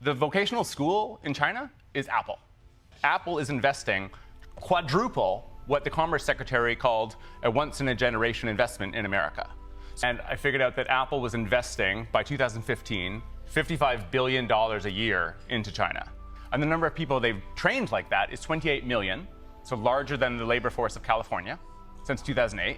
The vocational school in China is Apple. Apple is investing quadruple what the Commerce Secretary called a once-in-a-generation investment in America. And I figured out that Apple was investing, by 2015, $55 billion a year into China. And the number of people they've trained like that is 28 million, so larger than the labor force of California since 2008.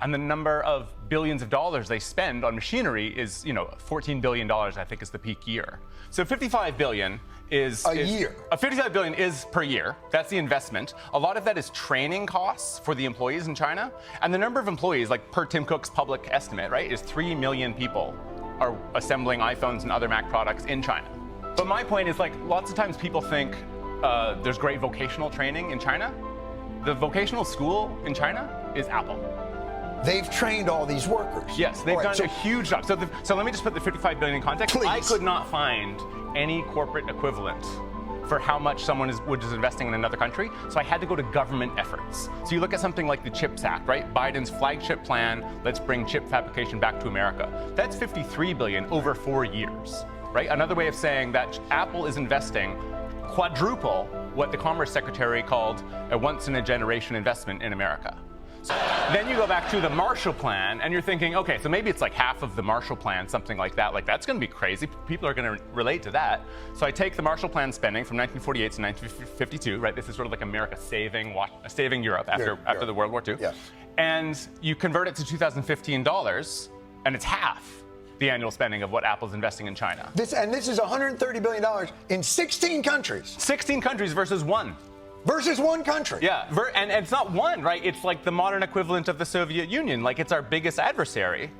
And the number of billions of dollars they spend on machinery is, $14 billion, I think, is the peak year. So 55 billion is a year. 55 billion is per year. That's the investment. A lot of that is training costs for the employees in China. And the number of employees, like per Tim Cook's public estimate, right, is 3 million people are assembling iPhones and other Mac products in China. But my point is, lots of times people think there's great vocational training in China. The vocational school in China is Apple. They've trained all these workers. Yes, they've done a huge job. So let me just put the 55 billion in context. Please. I could not find any corporate equivalent for how much someone is investing in another country, so I had to go to government efforts. So you look at something like the CHIPS Act, right? Biden's flagship plan, let's bring chip fabrication back to America. That's 53 billion over 4 years, right? Another way of saying that Apple is investing quadruple what the Commerce Secretary called a once-in-a-generation investment in America. Then you go back to the Marshall Plan, and you're thinking, okay, so maybe it's like half of the Marshall Plan, something like that. That's going to be crazy. People are going to relate to that. So I take the Marshall Plan spending from 1948 to 1952, right? This is sort of like America saving Europe after the World War II. Yes. And you convert it to 2015 dollars, and it's half the annual spending of what Apple's investing in China. This is $130 billion in 16 countries. 16 countries versus one. Versus one country. Yeah, and it's not one, right? It's like the modern equivalent of the Soviet Union. It's our biggest adversary.